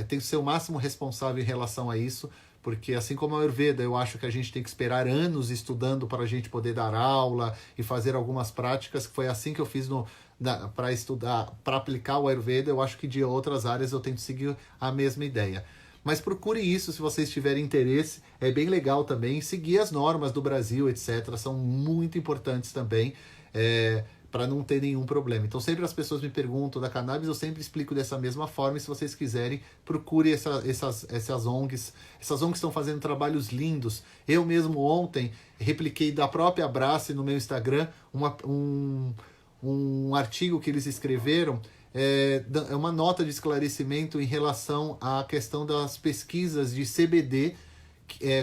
tenho que ser o máximo responsável em relação a isso. Porque assim como a Ayurveda, eu acho que a gente tem que esperar anos estudando para a gente poder dar aula e fazer algumas práticas, que foi assim que eu fiz para estudar, para aplicar o Ayurveda. Eu acho que de outras áreas eu tento seguir a mesma ideia. Mas procure isso se vocês tiverem interesse, é bem legal também. Seguir as normas do Brasil, etc., são muito importantes também, para não ter nenhum problema. Então sempre as pessoas me perguntam da cannabis, eu sempre explico dessa mesma forma, e se vocês quiserem, procure essas ONGs. Essas ONGs estão fazendo trabalhos lindos. Eu mesmo ontem repliquei da própria Abrace no meu Instagram um artigo que eles escreveram, é uma nota de esclarecimento em relação à questão das pesquisas de CBD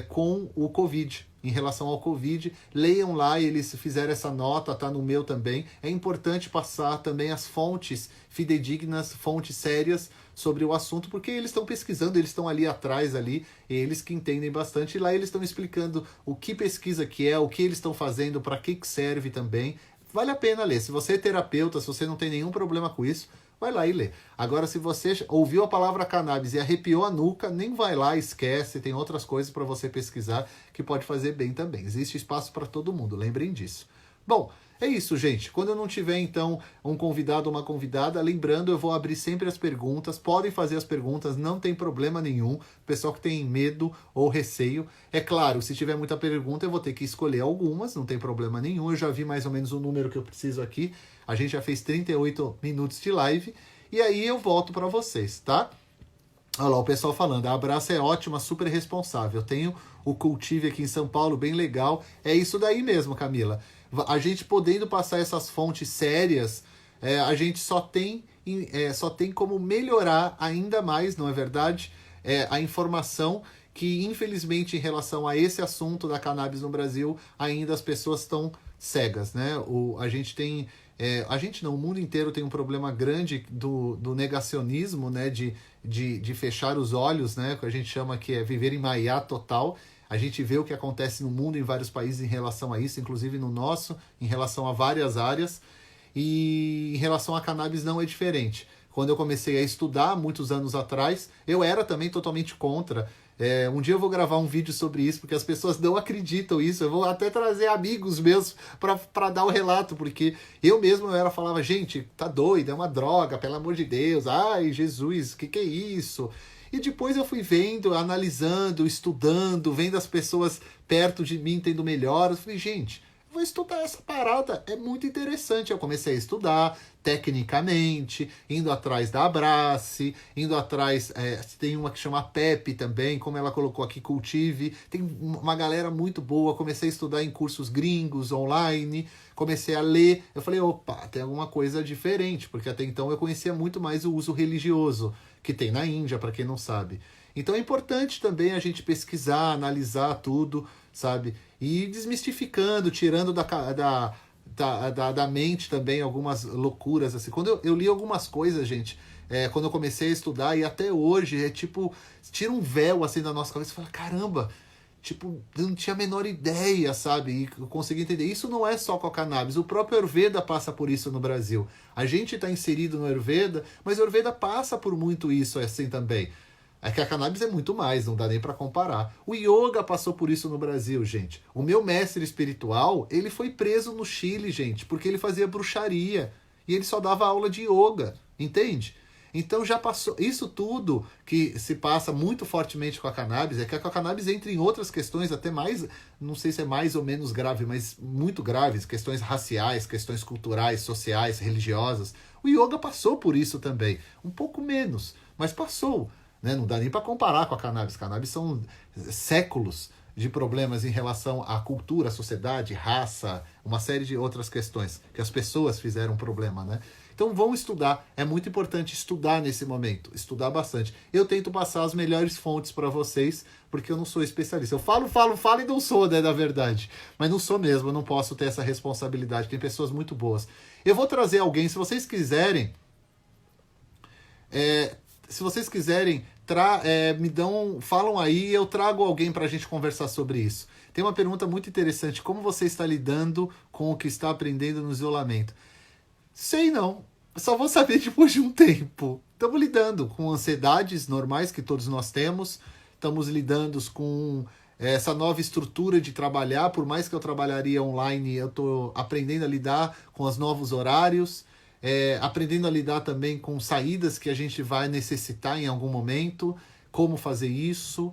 com o Covid. Em relação ao Covid, leiam lá, eles fizeram essa nota, tá no meu também. É importante passar também as fontes fidedignas, fontes sérias sobre o assunto, porque eles estão pesquisando, eles estão ali atrás, eles que entendem bastante, e lá eles estão explicando o que pesquisa que é, o que eles estão fazendo, para que serve também. Vale a pena ler. Se você é terapeuta, se você não tem nenhum problema com isso, vai lá e lê. Agora, se você ouviu a palavra cannabis e arrepiou a nuca, nem vai lá, esquece. Tem outras coisas para você pesquisar que pode fazer bem também. Existe espaço para todo mundo, lembrem disso. Bom, é isso, gente. Quando eu não tiver, então, um convidado ou uma convidada, lembrando, eu vou abrir sempre as perguntas. Podem fazer as perguntas, não tem problema nenhum. Pessoal que tem medo ou receio. É claro, se tiver muita pergunta, eu vou ter que escolher algumas, não tem problema nenhum. Eu já vi mais ou menos o número que eu preciso aqui. A gente já fez 38 minutos de live. E aí eu volto para vocês, tá? Olha lá, o pessoal falando, a Abraça é ótima, super responsável. Eu tenho o Cultive aqui em São Paulo, bem legal. É isso daí mesmo, Camila. A gente podendo passar essas fontes sérias, a gente só tem como melhorar ainda mais, não é verdade? A informação que, infelizmente, em relação a esse assunto da cannabis no Brasil, ainda as pessoas estão cegas, né? A gente tem... o mundo inteiro tem um problema grande do negacionismo, né? De fechar os olhos, né? Que a gente chama que é viver em maiá total. A gente vê o que acontece no mundo, em vários países, em relação a isso, inclusive no nosso, em relação a várias áreas. E em relação a cannabis não é diferente. Quando eu comecei a estudar, muitos anos atrás, eu era também totalmente contra. Um dia eu vou gravar um vídeo sobre isso, porque as pessoas não acreditam nisso. Eu vou até trazer amigos meus para dar o relato, porque eu mesmo falava, gente, tá doido, é uma droga, pelo amor de Deus, ai, Jesus, o que é isso? E depois eu fui vendo, analisando, estudando, vendo as pessoas perto de mim tendo melhor. Eu falei, gente, vou estudar essa parada, é muito interessante. Eu comecei a estudar tecnicamente, indo atrás da Abrace, indo atrás, tem uma que chama Pepe também, como ela colocou aqui, Cultive, tem uma galera muito boa. Comecei a estudar em cursos gringos, online, comecei a ler, eu falei, opa, tem alguma coisa diferente, porque até então eu conhecia muito mais o uso religioso, que tem na Índia, para quem não sabe. Então é importante também a gente pesquisar, analisar tudo, sabe? E desmistificando, tirando da mente também algumas loucuras, assim. Quando eu li algumas coisas, gente, quando eu comecei a estudar, e até hoje, tira um véu, assim, da nossa cabeça e fala, caramba, tipo, eu não tinha a menor ideia, sabe? E eu consegui entender. Isso não é só com a cannabis, o próprio Ayurveda passa por isso no Brasil. A gente está inserido no Ayurveda, mas o Ayurveda passa por muito isso, assim, também. É que a cannabis é muito mais, não dá nem para comparar. O yoga passou por isso no Brasil, gente. O meu mestre espiritual, ele foi preso no Chile, gente, porque ele fazia bruxaria. E ele só dava aula de yoga, entende? Então já passou. Isso tudo que se passa muito fortemente com a cannabis é que a cannabis entra em outras questões até mais, não sei se é mais ou menos grave, mas muito graves, questões raciais, questões culturais, sociais, religiosas. O yoga passou por isso também, um pouco menos, mas passou, né? Não dá nem para comparar com a cannabis. Cannabis são séculos de problemas em relação à cultura, à sociedade, raça, uma série de outras questões que as pessoas fizeram problema, né? Então vão estudar, é muito importante estudar nesse momento, estudar bastante. Eu tento passar as melhores fontes para vocês, porque eu não sou especialista. Eu falo e não sou, né, na verdade. Mas não sou mesmo, eu não posso ter essa responsabilidade. Tem pessoas muito boas. Eu vou trazer alguém, se vocês quiserem, falam aí, eu trago alguém para a gente conversar sobre isso. Tem uma pergunta muito interessante, como você está lidando com o que está aprendendo no isolamento? Sei não, só vou saber depois de um tempo. Estamos lidando com ansiedades normais que todos nós temos, estamos lidando com essa nova estrutura de trabalhar, por mais que eu trabalharia online, eu estou aprendendo a lidar com os novos horários, aprendendo a lidar também com saídas que a gente vai necessitar em algum momento, como fazer isso,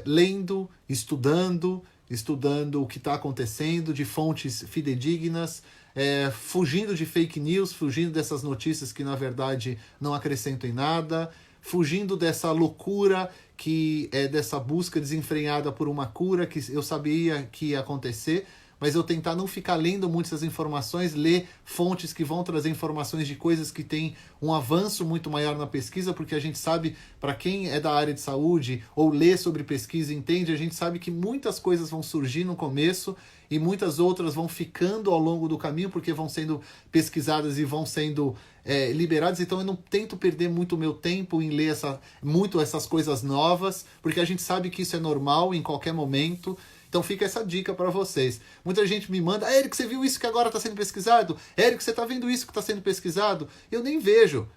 lendo, estudando o que está acontecendo, de fontes fidedignas, fugindo de fake news, fugindo dessas notícias que na verdade não acrescentam em nada, fugindo dessa loucura que é dessa busca desenfreada por uma cura que eu sabia que ia acontecer, mas eu tentar não ficar lendo muitas informações, ler fontes que vão trazer informações de coisas que têm um avanço muito maior na pesquisa, porque a gente sabe, para quem é da área de saúde ou lê sobre pesquisa, entende, a gente sabe que muitas coisas vão surgir no começo e muitas outras vão ficando ao longo do caminho, porque vão sendo pesquisadas e vão sendo liberadas. Então eu não tento perder muito o meu tempo em ler muito essas coisas novas, porque a gente sabe que isso é normal em qualquer momento. Então fica essa dica para vocês. Muita gente me manda, Érico, você viu isso que agora está sendo pesquisado? Érico, você está vendo isso que está sendo pesquisado? Eu nem vejo.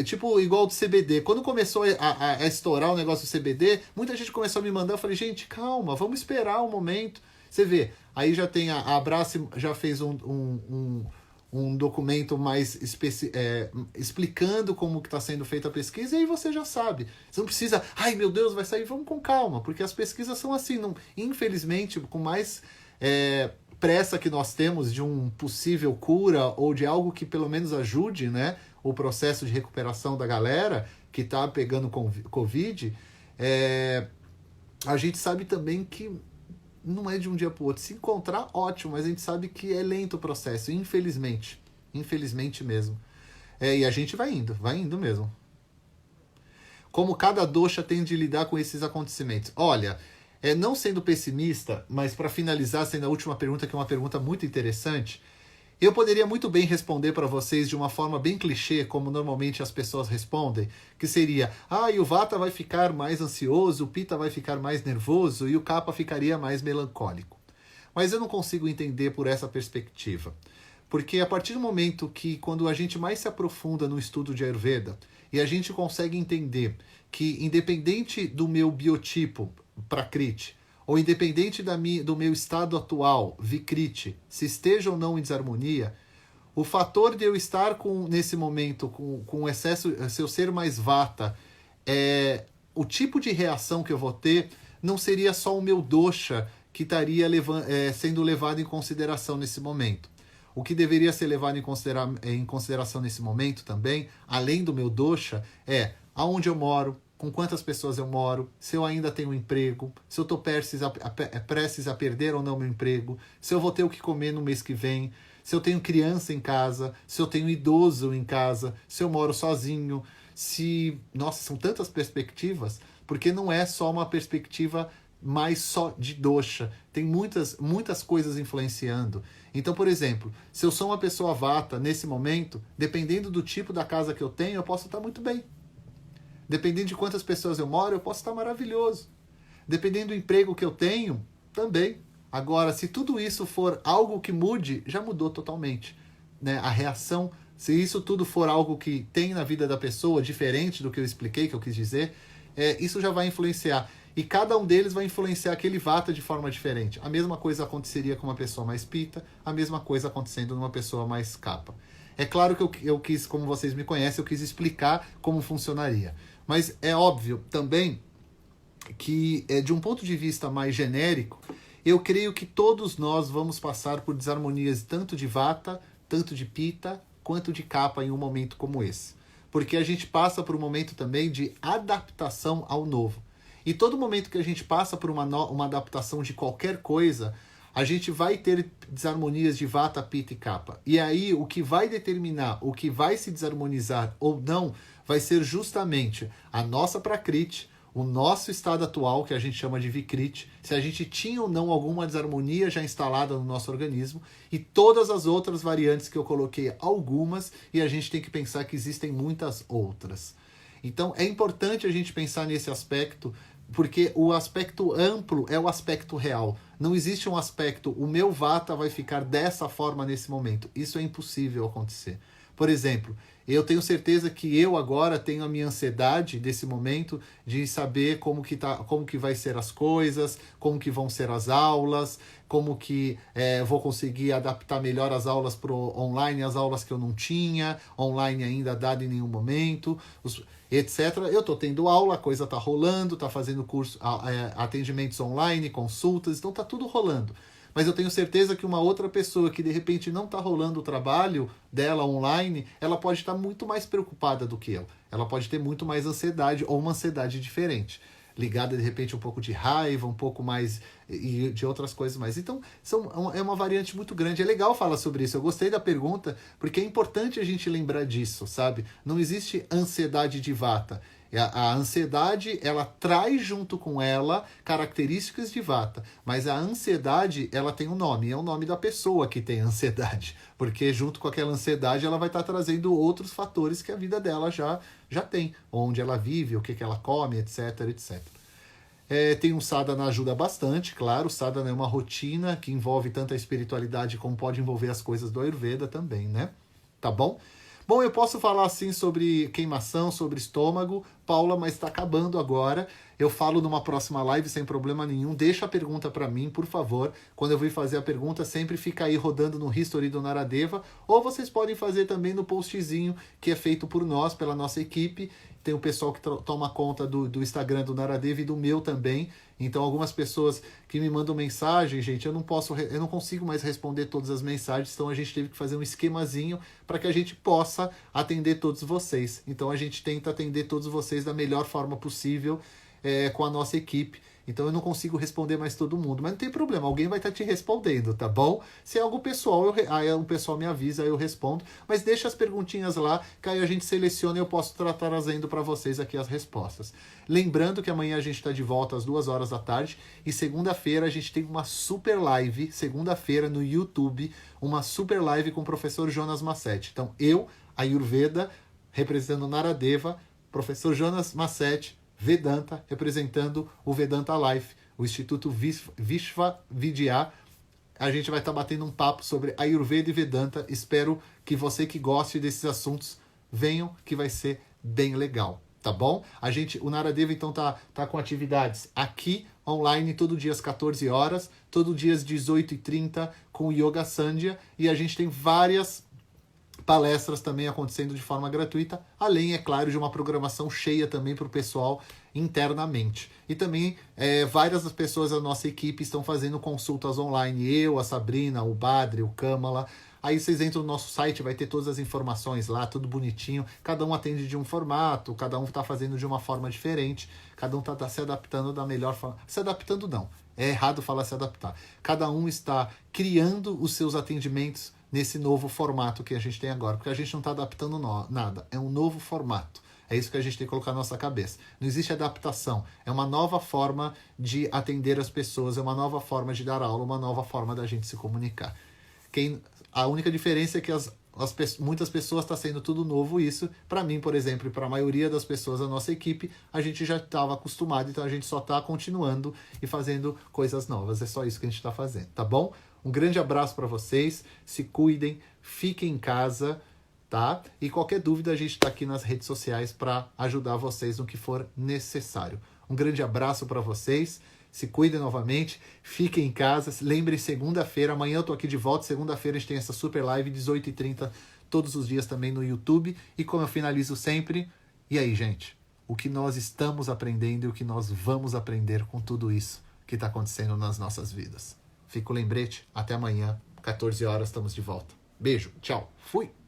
Tipo, igual do CBD. Quando começou a estourar o negócio do CBD, muita gente começou a me mandar. Eu falei, gente, calma, vamos esperar um momento. Você vê, aí já tem a Abrace, já fez um documento mais explicando como que está sendo feita a pesquisa, e aí você já sabe. Você não precisa, ai meu Deus, vai sair, vamos com calma, porque as pesquisas são assim, não, infelizmente, com mais pressa que nós temos de um possível cura ou de algo que pelo menos ajude, né, o processo de recuperação da galera que está pegando Covid, a gente sabe também que não é de um dia para o outro. Se encontrar, ótimo, mas a gente sabe que é lento o processo, infelizmente. Infelizmente mesmo. E a gente vai indo mesmo. Como cada dosha tem de lidar com esses acontecimentos? Olha, não sendo pessimista, mas para finalizar, sendo a última pergunta, que é uma pergunta muito interessante, eu poderia muito bem responder para vocês de uma forma bem clichê, como normalmente as pessoas respondem, que seria, e o Vata vai ficar mais ansioso, o Pitta vai ficar mais nervoso e o Kapha ficaria mais melancólico. Mas eu não consigo entender por essa perspectiva. Porque a partir do momento que, quando a gente mais se aprofunda no estudo de Ayurveda, e a gente consegue entender que, independente do meu biotipo, Prakriti, ou independente do meu estado atual, Vikriti, se esteja ou não em desarmonia, o fator de eu estar nesse momento com excesso, se eu ser mais Vata, o tipo de reação que eu vou ter não seria só o meu dosha que estaria sendo levado em consideração nesse momento. O que deveria ser levado em consideração nesse momento também, além do meu dosha, é aonde eu moro, com quantas pessoas eu moro, se eu ainda tenho um emprego, se eu estou prestes a perder ou não meu emprego, se eu vou ter o que comer no mês que vem, se eu tenho criança em casa, se eu tenho idoso em casa, se eu moro sozinho, Nossa, são tantas perspectivas, porque não é só uma perspectiva mais só de dosha. Tem muitas coisas influenciando. Então, por exemplo, se eu sou uma pessoa Vata nesse momento, dependendo do tipo da casa que eu tenho, eu posso estar muito bem. Dependendo de quantas pessoas eu moro, eu posso estar maravilhoso. Dependendo do emprego que eu tenho, também. Agora, se tudo isso for algo que mude, já mudou totalmente, né? A reação, se isso tudo for algo que tem na vida da pessoa, diferente do que eu expliquei, que eu quis dizer, isso já vai influenciar. E cada um deles vai influenciar aquele Vata de forma diferente. A mesma coisa aconteceria com uma pessoa mais Pitta, a mesma coisa acontecendo numa pessoa mais Kapha. É claro que eu quis, como vocês me conhecem, eu quis explicar como funcionaria. Mas é óbvio também que, de um ponto de vista mais genérico, eu creio que todos nós vamos passar por desarmonias tanto de vata, tanto de pitta, quanto de kapha em um momento como esse. Porque a gente passa por um momento também de adaptação ao novo. E todo momento que a gente passa por uma adaptação de qualquer coisa, a gente vai ter desarmonias de vata, pitta e kapha. E aí o que vai determinar o que vai se desarmonizar ou não vai ser justamente a nossa prakriti, o nosso estado atual, que a gente chama de vikriti, se a gente tinha ou não alguma desarmonia já instalada no nosso organismo, e todas as outras variantes que eu coloquei, algumas, e a gente tem que pensar que existem muitas outras. Então é importante a gente pensar nesse aspecto, porque o aspecto amplo é o aspecto real. Não existe um aspecto, o meu vata vai ficar dessa forma nesse momento. Isso é impossível acontecer. Por exemplo, eu tenho certeza que eu agora tenho a minha ansiedade desse momento de saber como que vai ser as coisas, como que vão ser as aulas, como que vou conseguir adaptar melhor as aulas para o online, as aulas que eu não tinha, online ainda dado em nenhum momento, etc. Eu estou tendo aula, a coisa está rolando, está fazendo curso, atendimentos online, consultas, então está tudo rolando. Mas eu tenho certeza que uma outra pessoa que de repente não está rolando o trabalho dela online, ela pode estar muito mais preocupada do que eu. Ela pode ter muito mais ansiedade ou uma ansiedade diferente, ligada de repente um pouco de raiva, um pouco mais e de outras coisas mais. Então é uma variante muito grande. É legal falar sobre isso. Eu gostei da pergunta porque é importante a gente lembrar disso, sabe? Não existe ansiedade de vata. A ansiedade, ela traz junto com ela características de vata, mas a ansiedade, ela tem um nome, é o nome da pessoa que tem ansiedade, porque junto com aquela ansiedade ela vai estar trazendo outros fatores que a vida dela já tem, onde ela vive, o que ela come, etc, etc. Tem um sadhana ajuda bastante, claro, o sadhana é uma rotina que envolve tanto a espiritualidade como pode envolver as coisas do Ayurveda também, né? Tá bom? Bom, eu posso falar assim sobre queimação, sobre estômago, Paula, mas está acabando agora. Eu falo numa próxima live sem problema nenhum. Deixa a pergunta para mim, por favor. Quando eu vir fazer a pergunta, sempre fica aí rodando no History do Naradeva. Ou vocês podem fazer também no postzinho que é feito por nós, pela nossa equipe. Tem o pessoal que toma conta do Instagram do Naradeva e do meu também. Então, algumas pessoas que me mandam mensagem, gente, eu não consigo mais responder todas as mensagens, então a gente teve que fazer um esquemazinho para que a gente possa atender todos vocês. Então, a gente tenta atender todos vocês da melhor forma possível com a nossa equipe. Então eu não consigo responder mais todo mundo, mas não tem problema, alguém vai estar te respondendo, tá bom? Se é algo pessoal, aí o pessoal me avisa, aí eu respondo, mas deixa as perguntinhas lá, que aí a gente seleciona e eu posso estar trazendo para vocês aqui as respostas. Lembrando que amanhã a gente está de volta às 2 horas da tarde e segunda-feira a gente tem uma super live, segunda-feira no YouTube, uma super live com o professor Jonas Massetti. Então eu, Ayurveda, representando Naradeva, professor Jonas Massetti, Vedanta, representando o Vedanta Life, o Instituto Vishva Vidya. A gente vai estar batendo um papo sobre Ayurveda e Vedanta. Espero que você que goste desses assuntos venham, que vai ser bem legal, tá bom? O Naradeva então tá com atividades aqui online todo dia às 14 horas, todo dia às 18h30 com o Yoga Sandhya, e a gente tem várias palestras também acontecendo de forma gratuita, além, é claro, de uma programação cheia também para o pessoal internamente. E também várias das pessoas da nossa equipe estão fazendo consultas online, eu, a Sabrina, o Badri, o Kamala. Aí vocês entram no nosso site, vai ter todas as informações lá, tudo bonitinho. Cada um atende de um formato, cada um está fazendo de uma forma diferente, cada um está se adaptando da melhor forma. Se adaptando não, é errado falar se adaptar. Cada um está criando os seus atendimentos nesse novo formato que a gente tem agora, porque a gente não está adaptando nada, é um novo formato. É isso que a gente tem que colocar na nossa cabeça. Não existe adaptação, é uma nova forma de atender as pessoas, é uma nova forma de dar aula, uma nova forma da gente se comunicar. A única diferença é que muitas pessoas está sendo tudo novo isso. Para mim, por exemplo, e para a maioria das pessoas da nossa equipe, a gente já estava acostumado, então a gente só está continuando e fazendo coisas novas. É só isso que a gente está fazendo, tá bom? Um grande abraço para vocês, se cuidem, fiquem em casa, tá? E qualquer dúvida a gente está aqui nas redes sociais para ajudar vocês no que for necessário. Um grande abraço para vocês, se cuidem novamente, fiquem em casa, lembrem segunda-feira, amanhã eu tô aqui de volta, segunda-feira a gente tem essa super live, 18h30, todos os dias também no YouTube. E como eu finalizo sempre, e aí, gente? O que nós estamos aprendendo e o que nós vamos aprender com tudo isso que está acontecendo nas nossas vidas. Fica o lembrete, até amanhã, 14 horas, estamos de volta. Beijo, tchau, fui!